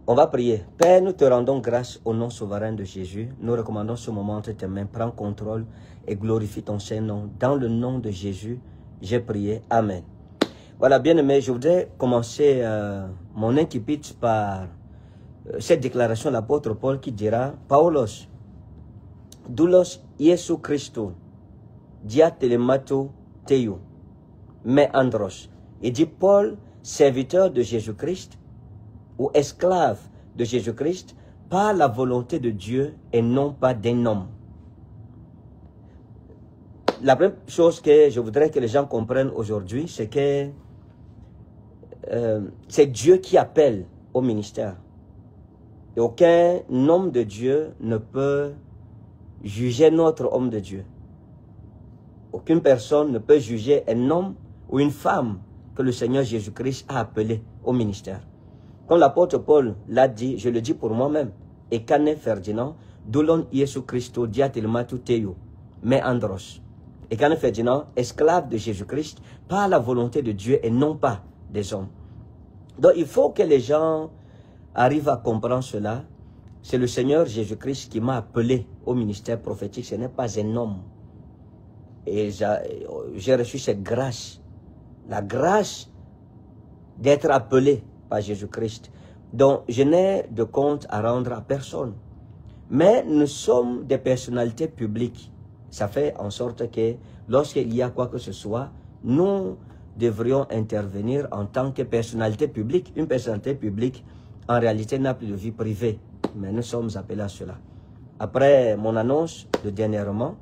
On va prier. Père, nous te rendons grâce au nom souverain de Jésus. Nous recommandons ce moment entre tes mains. Prends contrôle et glorifie ton Saint-Nom. Dans le nom de Jésus, j'ai prié. Amen. Voilà, bien-aimés, je voudrais commencer mon incipit par cette déclaration de l'apôtre Paul qui dira « Paulos, doulos Iesu Christo, dia telemato teiu, me andros ». Il dit Paul, serviteur de Jésus-Christ, ou esclave de Jésus-Christ, par la volonté de Dieu et non pas d'un homme. La première chose que je voudrais que les gens comprennent aujourd'hui, c'est que c'est Dieu qui appelle au ministère. Et aucun homme de Dieu ne peut juger notre homme de Dieu. Aucune personne ne peut juger un homme ou une femme que le Seigneur Jésus-Christ a appelé au ministère. Comme l'apôtre Paul l'a dit, je le dis pour moi-même. Et Cane Ferdinand, Doulon Iesu Christo diatelmatu teo, me andros. Et Cane Ferdinand, esclave de Jésus-Christ, par la volonté de Dieu et non pas des hommes. Donc il faut que les gens arrivent à comprendre cela. C'est le Seigneur Jésus-Christ qui m'a appelé au ministère prophétique. Ce n'est pas un homme. Et j'ai reçu cette grâce. La grâce d'être appelé par Jésus-Christ. Donc, je n'ai de compte à rendre à personne. Mais nous sommes des personnalités publiques. Ça fait en sorte que lorsqu'il y a quoi que ce soit, nous devrions intervenir en tant que personnalité publique. Une personnalité publique, en réalité, n'a plus de vie privée. Mais nous sommes appelés à cela. Après mon annonce de dernièrement,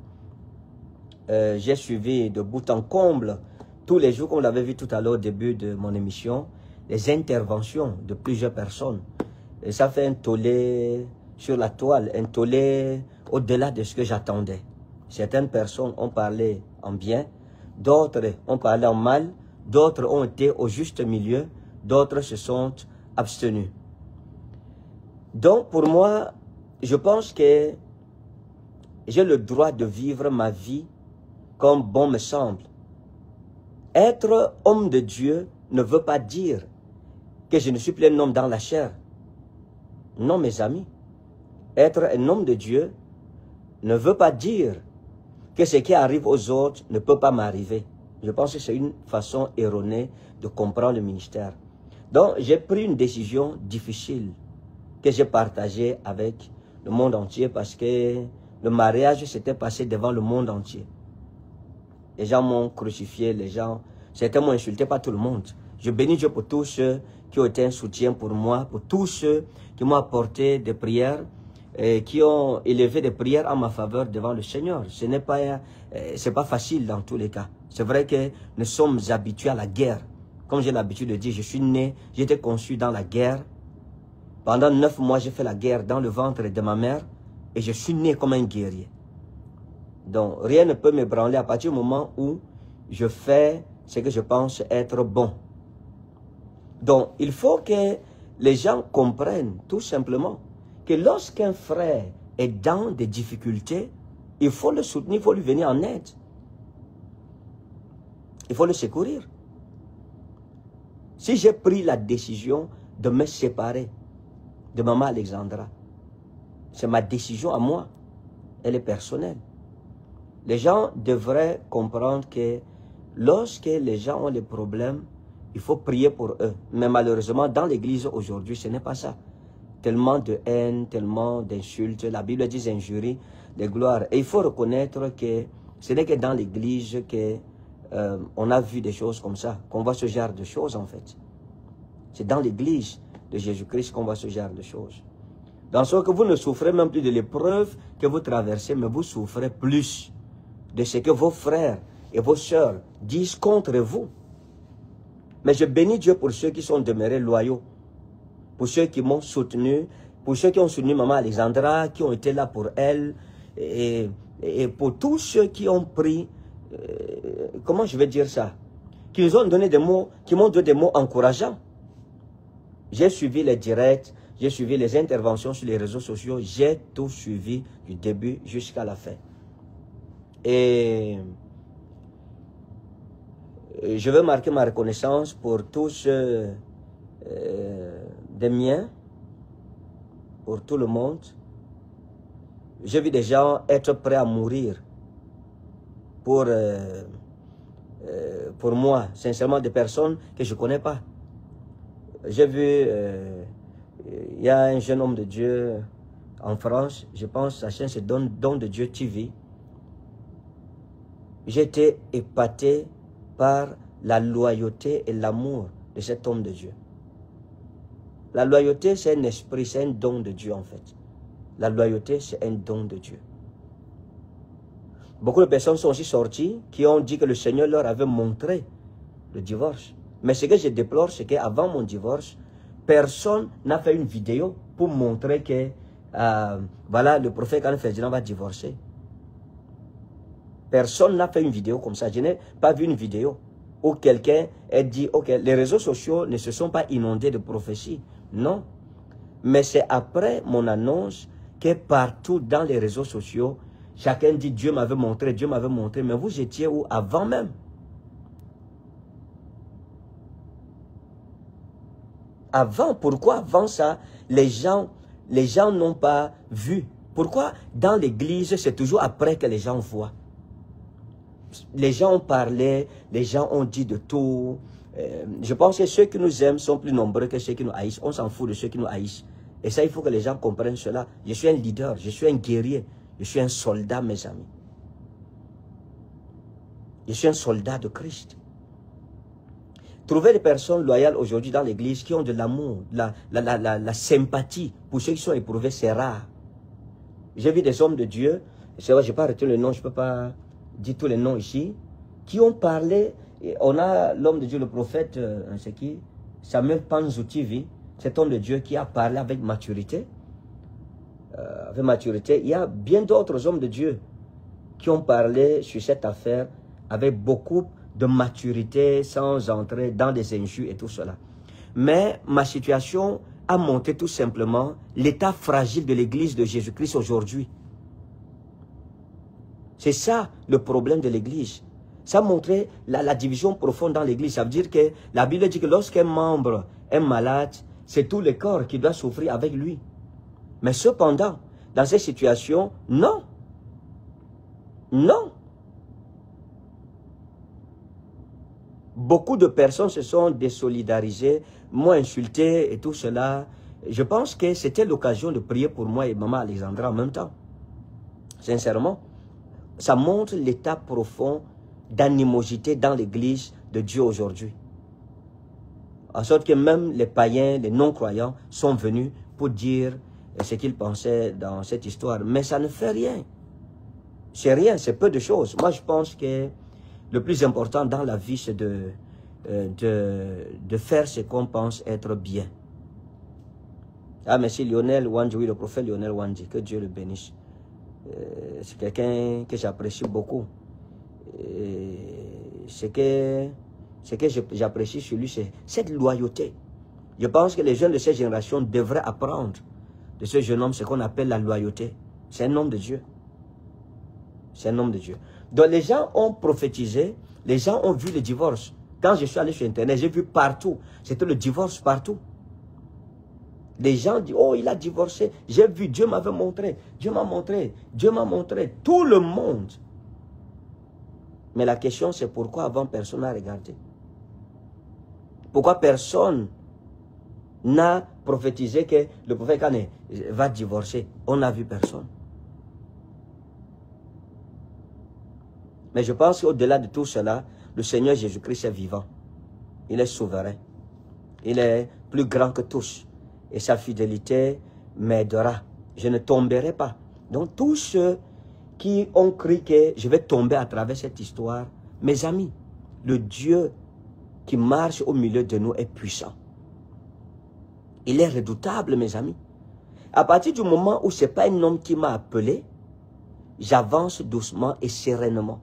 j'ai suivi de bout en comble, tous les jours, comme vous l'avez vu tout à l'heure au début de mon émission, les interventions de plusieurs personnes. Et ça fait un tollé sur la toile, un tollé au-delà de ce que j'attendais. Certaines personnes ont parlé en bien, d'autres ont parlé en mal, d'autres ont été au juste milieu, d'autres se sont abstenus. Donc pour moi, je pense que j'ai le droit de vivre ma vie comme bon me semble. Être homme de Dieu ne veut pas dire que je ne suis plus un homme dans la chair. Non, mes amis. Être un homme de Dieu ne veut pas dire que ce qui arrive aux autres ne peut pas m'arriver. Je pense que c'est une façon erronée de comprendre le ministère. Donc, j'ai pris une décision difficile que j'ai partagée avec le monde entier parce que le mariage s'était passé devant le monde entier. Les gens m'ont crucifié, les gens, certains m'ont insulté, pas tout le monde. Je bénis Dieu pour tous ceux qui ont été un soutien pour moi, pour tous ceux qui m'ont apporté des prières, et qui ont élevé des prières en ma faveur devant le Seigneur. Ce n'est pas, c'est pas facile dans tous les cas. C'est vrai que nous sommes habitués à la guerre. Comme j'ai l'habitude de dire, je suis né, j'ai été conçu dans la guerre. Pendant 9 mois, j'ai fait la guerre dans le ventre de ma mère et je suis né comme un guerrier. Donc, rien ne peut m'ébranler à partir du moment où je fais ce que je pense être bon. Donc, il faut que les gens comprennent tout simplement que lorsqu'un frère est dans des difficultés, il faut le soutenir, il faut lui venir en aide. Il faut le secourir. Si j'ai pris la décision de me séparer de Maman Alexandra, c'est ma décision à moi. Elle est personnelle. Les gens devraient comprendre que lorsque les gens ont des problèmes, il faut prier pour eux. Mais malheureusement, dans l'église aujourd'hui, ce n'est pas ça. Tellement de haine, tellement d'insultes. La Bible dit injuries, de gloire. Et il faut reconnaître que ce n'est que dans l'église qu'on a vu des choses comme ça, qu'on voit ce genre de choses en fait. C'est dans l'église de Jésus-Christ qu'on voit ce genre de choses. Dans ce que vous ne souffrez même plus de l'épreuve que vous traversez, mais vous souffrez plus de ce que vos frères et vos sœurs disent contre vous. Mais je bénis Dieu pour ceux qui sont demeurés loyaux, pour ceux qui m'ont soutenu, pour ceux qui ont soutenu Maman Alexandra, qui ont été là pour elle, et pour tous ceux qui ont pris, comment je vais dire ça, qui nous ont donné des mots, qui m'ont donné des mots encourageants. J'ai suivi les directs, j'ai suivi les interventions sur les réseaux sociaux, j'ai tout suivi du début jusqu'à la fin. Et je veux marquer ma reconnaissance pour tous des miens pour tout le monde. J'ai vu des gens être prêts à mourir pour moi, sincèrement, des personnes que je ne connais pas. J'ai vu, il y a un jeune homme de Dieu en France, je pense, sa chaîne c'est Don de Dieu TV. J'ai été épaté par la loyauté et l'amour de cet homme de Dieu. La loyauté, c'est un esprit, c'est un don de Dieu en fait. La loyauté, c'est un don de Dieu. Beaucoup de personnes sont aussi sorties qui ont dit que le Seigneur leur avait montré le divorce. Mais ce que je déplore, c'est qu'avant mon divorce, personne n'a fait une vidéo pour montrer que voilà, le prophète Anne Ferdinand va divorcer. Personne n'a fait une vidéo comme ça. Je n'ai pas vu une vidéo où quelqu'un a dit, ok, les réseaux sociaux ne se sont pas inondés de prophéties. Non. Mais c'est après mon annonce que partout dans les réseaux sociaux, chacun dit, Dieu m'avait montré, Dieu m'avait montré. Mais vous étiez où avant même? Avant, pourquoi avant ça, les gens n'ont pas vu? Pourquoi dans l'église, c'est toujours après que les gens voient? Les gens ont parlé, les gens ont dit de tout. Je pense que ceux qui nous aiment sont plus nombreux que ceux qui nous haïssent. On s'en fout de ceux qui nous haïssent. Et ça, il faut que les gens comprennent cela. Je suis un leader, je suis un guerrier, je suis un soldat, mes amis. Je suis un soldat de Christ. Trouver des personnes loyales aujourd'hui dans l'église qui ont de l'amour, la sympathie pour ceux qui sont éprouvés, c'est rare. J'ai vu des hommes de Dieu, c'est vrai, je n'ai pas arrêté le nom, je ne peux pas dire tous les noms ici, qui ont parlé. On a l'homme de Dieu, le prophète, c'est qui? Samuel Panzoutivi, cet homme de Dieu qui a parlé avec maturité. Il y a bien d'autres hommes de Dieu qui ont parlé sur cette affaire avec beaucoup de maturité, sans entrer dans des injures et tout cela. Mais ma situation a montré tout simplement l'état fragile de l'église de Jésus-Christ aujourd'hui. C'est ça le problème de l'église. Ça a montré la division profonde dans l'église. Ça veut dire que la Bible dit que lorsqu'un membre est malade, c'est tout le corps qui doit souffrir avec lui. Mais cependant, dans ces situations, non. Non. Beaucoup de personnes se sont désolidarisées, m'ont insulté et tout cela. Je pense que c'était l'occasion de prier pour moi et maman Alexandra en même temps. Sincèrement, ça montre l'état profond d'animosité dans l'église de Dieu aujourd'hui. En sorte que même les païens, les non-croyants sont venus pour dire ce qu'ils pensaient dans cette histoire. Mais ça ne fait rien. C'est rien, c'est peu de choses. Moi, je pense que le plus important dans la vie, c'est de faire ce qu'on pense être bien. Ah, merci Lionel Wandji, oui, le prophète Lionel Wandji, que Dieu le bénisse. C'est quelqu'un que j'apprécie beaucoup. Ce que j'apprécie sur lui, c'est cette loyauté. Je pense que les jeunes de cette génération devraient apprendre de ce jeune homme ce qu'on appelle la loyauté. C'est un homme de Dieu. C'est un homme de Dieu. Donc les gens ont prophétisé, les gens ont vu le divorce. Quand je suis allé sur Internet, j'ai vu partout. C'était le divorce partout. Les gens disent, oh, il a divorcé. J'ai vu, Dieu m'avait montré. Dieu m'a montré. Dieu m'a montré. Tout le monde. Mais la question, c'est pourquoi avant personne n'a regardé? Pourquoi personne n'a prophétisé que le prophète Kane va divorcer? On n'a vu personne. Mais je pense qu'au-delà de tout cela, le Seigneur Jésus-Christ est vivant. Il est souverain. Il est plus grand que tous. Et sa fidélité m'aidera. Je ne tomberai pas. Donc tous ceux qui ont cru que je vais tomber à travers cette histoire, mes amis, le Dieu qui marche au milieu de nous est puissant. Il est redoutable, mes amis. À partir du moment où ce n'est pas un homme qui m'a appelé, j'avance doucement et sereinement.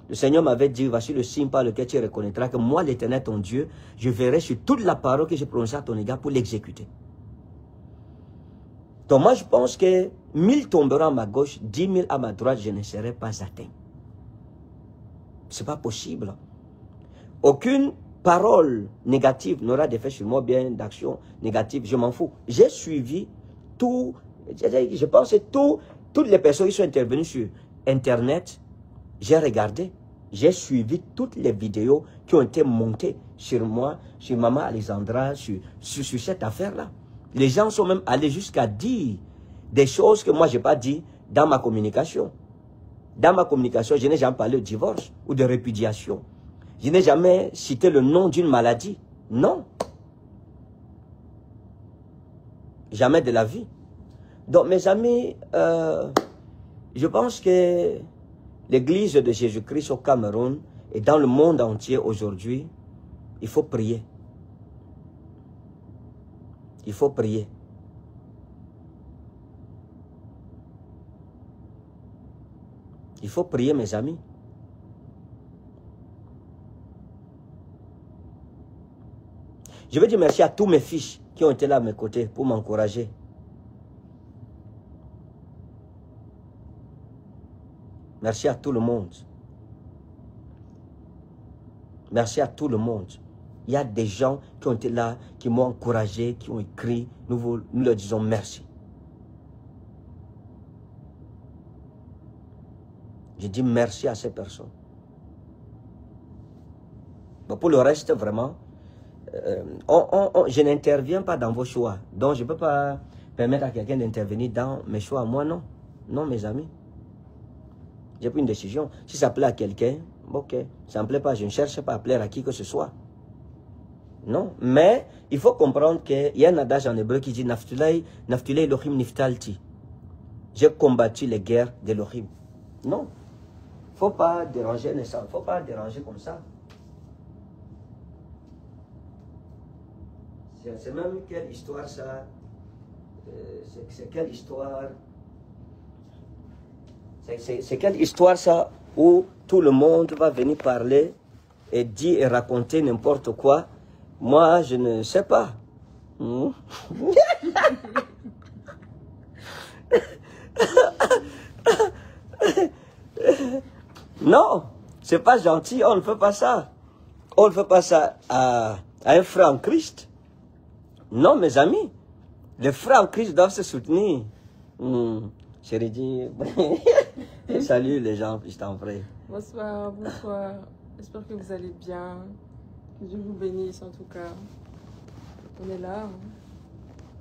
Le Seigneur m'avait dit, voici le signe par lequel tu reconnaîtras que moi, l'Éternel, ton Dieu, je verrai sur toute la parole que j'ai prononcée à ton égard pour l'exécuter. Donc moi, je pense que 1000 tomberont à ma gauche, 10 000 à ma droite, je ne serai pas atteint. Ce n'est pas possible. Aucune parole négative n'aura d'effet sur moi, bien d'action négative, je m'en fous. J'ai suivi tout, je pense que toutes les personnes qui sont intervenues sur Internet, j'ai regardé, j'ai suivi toutes les vidéos qui ont été montées sur moi, sur Maman Alexandra, sur cette affaire-là. Les gens sont même allés jusqu'à dire des choses que moi je n'ai pas dit dans ma communication. Dans ma communication, je n'ai jamais parlé de divorce ou de répudiation. Je n'ai jamais cité le nom d'une maladie. Non. Jamais de la vie. Donc, mes amis, je pense que l'Église de Jésus-Christ au Cameroun et dans le monde entier aujourd'hui, il faut prier. Il faut prier. Il faut prier, mes amis. Je veux dire merci à tous mes fils qui ont été là à mes côtés pour m'encourager. Merci à tout le monde. Merci à tout le monde. Il y a des gens qui ont été là, qui m'ont encouragé, qui ont écrit. Nous leur disons merci. Je dis merci à ces personnes. Bon, pour le reste, vraiment, je n'interviens pas dans vos choix. Donc, je ne peux pas permettre à quelqu'un d'intervenir dans mes choix. Moi, non. Non, mes amis. J'ai pris une décision. Si ça plaît à quelqu'un, ok. Ça ne me plaît pas, je ne cherche pas à plaire à qui que ce soit. Non. Mais, il faut comprendre qu'il y a un adage en hébreu qui dit Naftulay Elohim Niftalti. J'ai combattu les guerres d'Elohim. Non. Il ne faut pas déranger les gens. Il ne faut pas déranger comme ça. C'est même quelle histoire ça. C'est quelle histoire. C'est quelle histoire ça où tout le monde va venir parler et dire et raconter n'importe quoi. Moi, je ne sais pas. Non, c'est pas gentil, on ne fait pas ça. On ne fait pas ça à un frère en Christ. Non, mes amis, les frères en Christ doivent se soutenir. Chérie dit, salut les gens, puis je t'en prie. Bonsoir, bonsoir. J'espère que vous allez bien. Que Dieu vous bénisse en tout cas. On est là. Hein.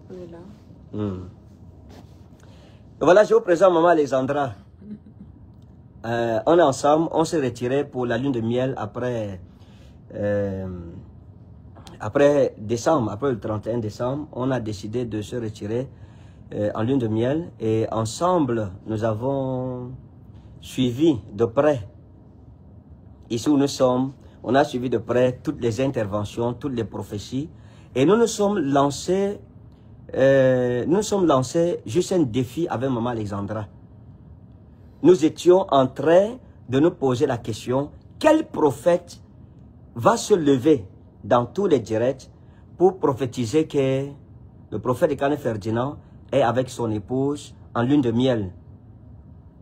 On est là. Voilà, je vous présente Maman Alexandra. On est ensemble, on s'est retiré pour la lune de miel après décembre, après le 31 décembre. On a décidé de se retirer en lune de miel et ensemble, nous avons suivi de près, ici où nous sommes, on a suivi de près toutes les interventions, toutes les prophéties et nous nous sommes lancés juste un défi avec Maman Alexandra. Nous étions en train de nous poser la question, quel prophète va se lever dans tous les directs pour prophétiser que le prophète de Kane Ferdinand est avec son épouse en lune de miel.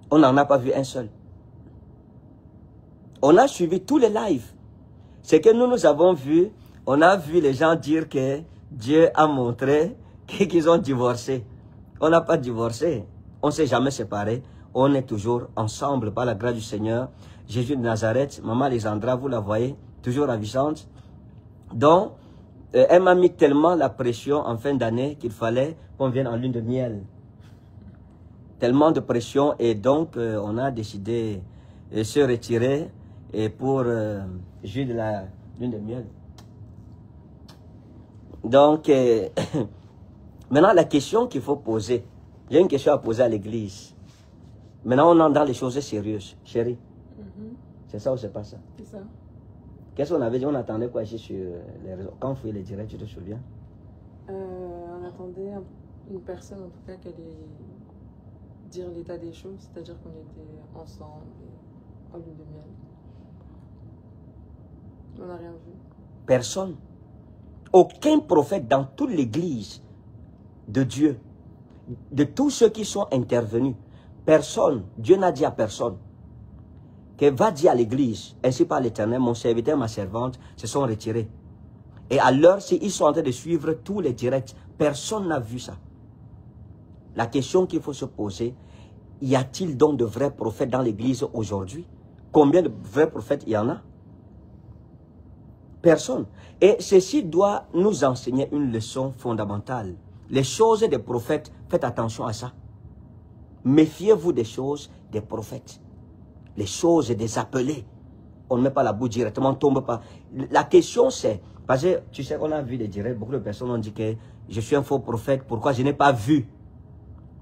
On n'en a pas vu un seul. On a suivi tous les lives. Ce que nous avons vu, on a vu les gens dire que Dieu a montré qu'ils ont divorcé. On n'a pas divorcé. On ne s'est jamais séparés. On est toujours ensemble par la grâce du Seigneur. Jésus de Nazareth, Maman Alexandra, vous la voyez, toujours ravissante. Donc, elle m'a mis tellement la pression en fin d'année qu'il fallait qu'on vienne en lune de miel. Tellement de pression et donc on a décidé de se retirer et pour jouir de la lune de miel. Donc, maintenant la question qu'il faut poser, j'ai une question à poser à l'église. Maintenant on entre dans les choses sérieuses, chérie. C'est ça ou c'est pas ça? C'est ça. Qu'est-ce qu'on avait dit? On attendait quoi ici sur les réseaux? Quand on fait les directs, tu te souviens? On attendait une personne en tout cas qui allait dire l'état des choses, c'est-à-dire qu'on était ensemble en lune de miel. On n'a rien vu. Personne. Aucun prophète dans toute l'église de Dieu, de tous ceux qui sont intervenus, personne, Dieu n'a dit à personne que va dire à l'église, ainsi par l'Éternel, mon serviteur, ma servante, se sont retirés. Et à l'heure, ils sont en train de suivre tous les directs. Personne n'a vu ça. la question qu'il faut se poser, y a-t-il donc de vrais prophètes dans l'église aujourd'hui? Combien de vrais prophètes il y en a? Personne. Et ceci doit nous enseigner une leçon fondamentale. Les choses des prophètes, faites attention à ça. Méfiez-vous des choses des prophètes. Les choses des appelés. On ne met pas la boue directement, on ne tombe pas. La question c'est, parce que tu sais qu'on a vu des directs, beaucoup de personnes ont dit que je suis un faux prophète, pourquoi je n'ai pas vu?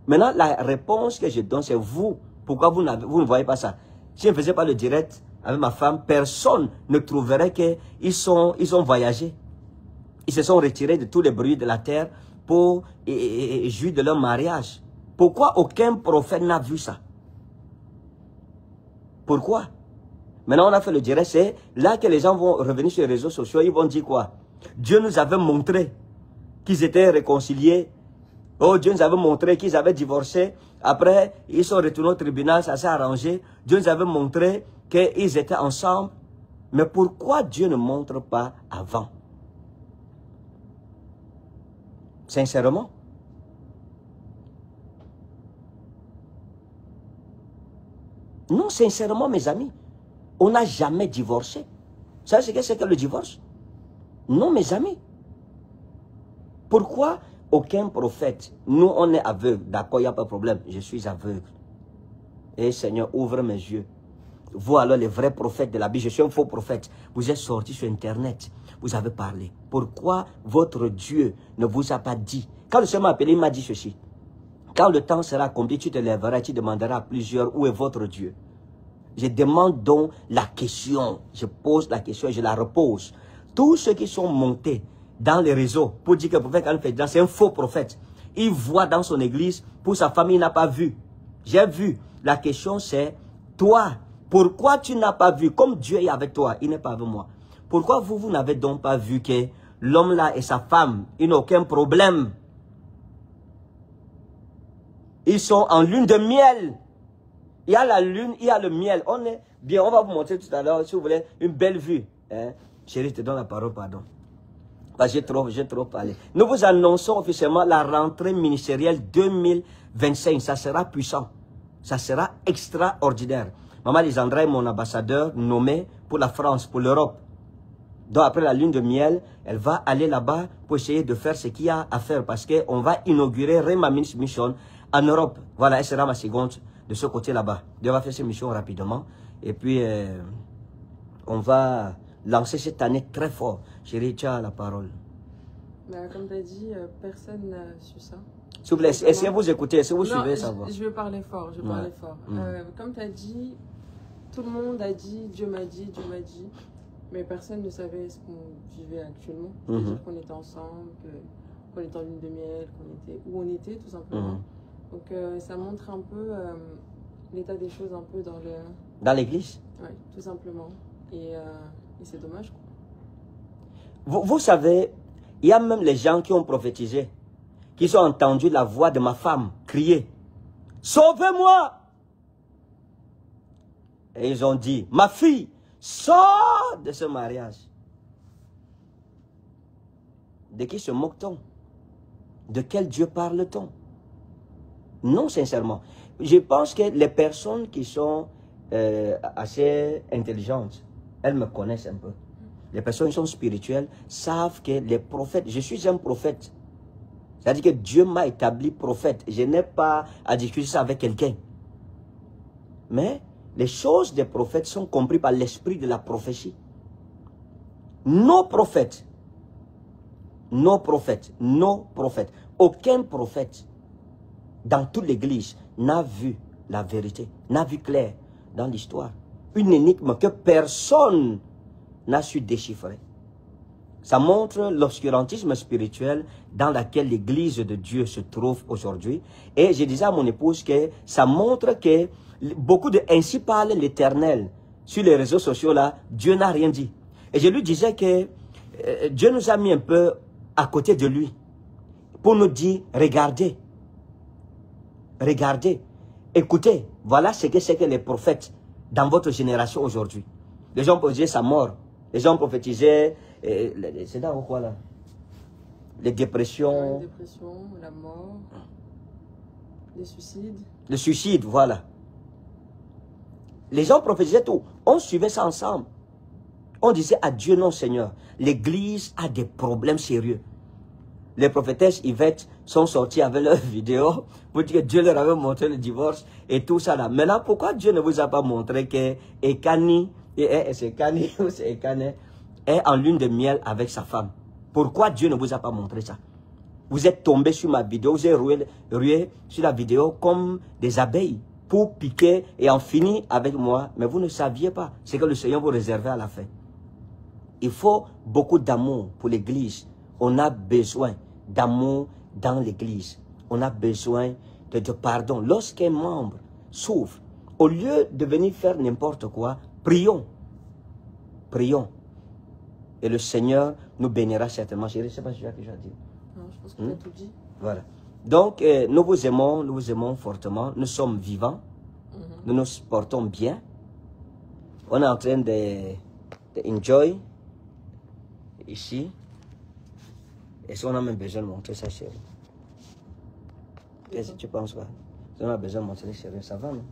Maintenant, la réponse que je donne, c'est vous. Pourquoi vous ne voyez pas ça? Si je ne faisais pas le direct avec ma femme, personne ne trouverait qu'ils ont voyagé. Ils se sont retirés de tous les bruits de la terre pour jouir de leur mariage. Pourquoi aucun prophète n'a vu ça? Pourquoi? Maintenant, on a fait le direct, c'est là que les gens vont revenir sur les réseaux sociaux, ils vont dire quoi? Dieu nous avait montré qu'ils étaient réconciliés. Oh, Dieu nous avait montré qu'ils avaient divorcé. Après, ils sont retournés au tribunal, ça s'est arrangé. Dieu nous avait montré qu'ils étaient ensemble. Mais pourquoi Dieu ne montre pas avant? Sincèrement. Non, sincèrement, mes amis. On n'a jamais divorcé. Vous savez ce que c'est que le divorce? Non, mes amis. Pourquoi aucun prophète? Nous, on est aveugles. D'accord, il n'y a pas de problème. Je suis aveugle. Et Seigneur, ouvre mes yeux. Vous alors, les vrais prophètes de la Bible, je suis un faux prophète. Vous êtes sortis sur Internet. Vous avez parlé. Pourquoi votre Dieu ne vous a pas dit? Quand le Seigneur m'a appelé, il m'a dit ceci. Quand le temps sera accompli, tu te lèveras et tu demanderas à plusieurs, où est votre Dieu? Je demande donc la question. Je pose la question et je la repose. Tous ceux qui sont montés dans les réseaux pour dire que le prophète Al-Faydan, c'est un faux prophète. Il voit dans son église, pour sa famille, il n'a pas vu. J'ai vu. La question c'est, toi, pourquoi tu n'as pas vu? Comme Dieu est avec toi, il n'est pas avec moi. Pourquoi vous n'avez donc pas vu que l'homme là et sa femme, ils n'ont aucun problème? Ils sont en lune de miel. Il y a la lune, il y a le miel. On est bien, on va vous montrer tout à l'heure, si vous voulez, une belle vue. Hein? Chérie, je te donne la parole, pardon. Parce que j'ai trop parlé. Nous vous annonçons officiellement la rentrée ministérielle 2025. Ça sera puissant. Ça sera extraordinaire. Maman Lisandra est mon ambassadeur nommé pour la France, pour l'Europe. Donc après la lune de miel, elle va aller là-bas pour essayer de faire ce qu'il y a à faire. Parce qu'on va inaugurer Rema Ministry Mission en Europe. Voilà, elle sera ma seconde de ce côté là-bas. Dieu va faire cette mission rapidement. Et puis, on va lancer cette année très fort. Chérie, tu as la parole. Bah, comme tu as dit, personne n'a su ça. S'il vous plaît, essayez de vous écouter, est-ce que vous suivez ça? Je vais parler fort, fort. Comme tu as dit, tout le monde a dit, Dieu m'a dit, mais personne ne savait ce qu'on vivait actuellement. C'est-à-dire qu'on était ensemble, qu'on était en lune de miel, où on était tout simplement. Donc ça montre un peu l'état des choses un peu dans l'église. Oui, tout simplement. Et c'est dommage, quoi. Vous savez, il y a même les gens qui ont prophétisé, qui ont entendu la voix de ma femme crier « Sauvez-moi » Et ils ont dit « Ma fille, sors de ce mariage ». De qui se moque-t-on? De quel Dieu parle-t-on? Non, sincèrement. Je pense que les personnes qui sont assez intelligentes, elles me connaissent un peu. Les personnes qui sont spirituelles savent que les prophètes, je suis un prophète. C'est-à-dire que Dieu m'a établi prophète. Je n'ai pas à discuter ça avec quelqu'un. Mais les choses des prophètes sont comprises par l'esprit de la prophétie. Nos prophètes, aucun prophète dans toute l'église n'a vu la vérité, n'a vu clair dans l'histoire. Une énigme que personne n'a su déchiffrer. Ça montre l'obscurantisme spirituel dans lequel l'église de Dieu se trouve aujourd'hui. Et je disais à mon épouse que ça montre que beaucoup de ainsi parle l'Éternel sur les réseaux sociaux là, Dieu n'a rien dit. Et je lui disais que Dieu nous a mis un peu à côté de lui pour nous dire, regardez, écoutez, voilà ce que c'est que les prophètes dans votre génération aujourd'hui. Les gens prophétisaient sa mort. Les gens prophétisaient, c'est dans quoi là? Les dépressions. La dépression, la mort. Les suicides. Le suicide, voilà. Les gens prophétisaient tout. On suivait ça ensemble. On disait à Dieu, non Seigneur, l'église a des problèmes sérieux. Les prophétesses Yvette sont sorties avec leurs vidéos pour dire que Dieu leur avait montré le divorce et tout ça là. Maintenant, pourquoi Dieu ne vous a pas montré que Ekani, est en lune de miel avec sa femme? Pourquoi Dieu ne vous a pas montré ça? Vous êtes tombé sur ma vidéo, vous êtes rué sur la vidéo comme des abeilles pour piquer et en finir avec moi. Mais vous ne saviez pas ce que le Seigneur vous réservait à la fin. Il faut beaucoup d'amour pour l'église. On a besoin d'amour dans l'église. On a besoin de pardon. Lorsqu'un membre souffre, au lieu de venir faire n'importe quoi, prions. Prions. Et le Seigneur nous bénira certainement. Je ne sais pas si tu as quelque chose à dire. Non, je pense que tu as tout dit. Voilà. Donc, nous vous aimons fortement. Nous sommes vivants. Nous nous portons bien. On est en train de enjoy ici. Est-ce qu'on a même besoin de montrer ça, chérie? Qu'est-ce que tu penses, quoi? On a besoin de montrer, chérie. Ça va, non?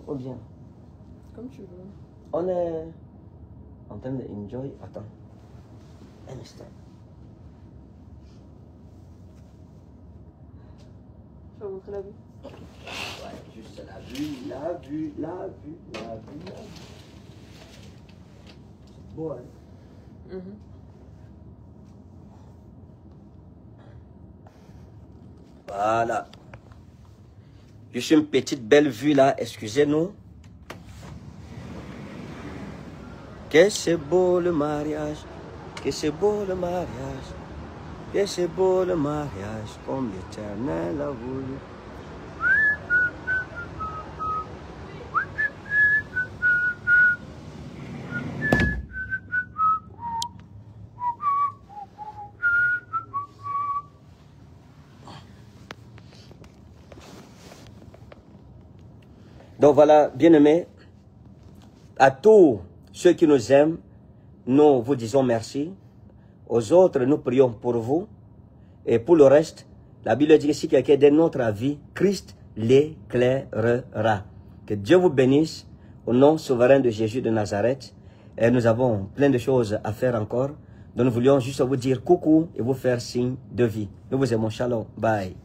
Ou bien? Comme tu veux. On est en train de enjoy. Attends. Un instant. Tu vas montrer la vue? Ouais, juste la vue. Bon, hein? Voilà. Juste une petite belle vue là, excusez-nous. Que c'est beau le mariage, que c'est beau le mariage, que c'est beau le mariage, comme l'Éternel a voulu. Donc voilà, bien-aimés, à tous ceux qui nous aiment, nous vous disons merci. Aux autres, nous prions pour vous. Et pour le reste, la Bible dit que si quelqu'un donne notre avis, Christ l'éclairera. Que Dieu vous bénisse au nom souverain de Jésus de Nazareth. Et nous avons plein de choses à faire encore. Donc nous voulions juste vous dire coucou et vous faire signe de vie. Nous vous aimons. Shalom. Bye.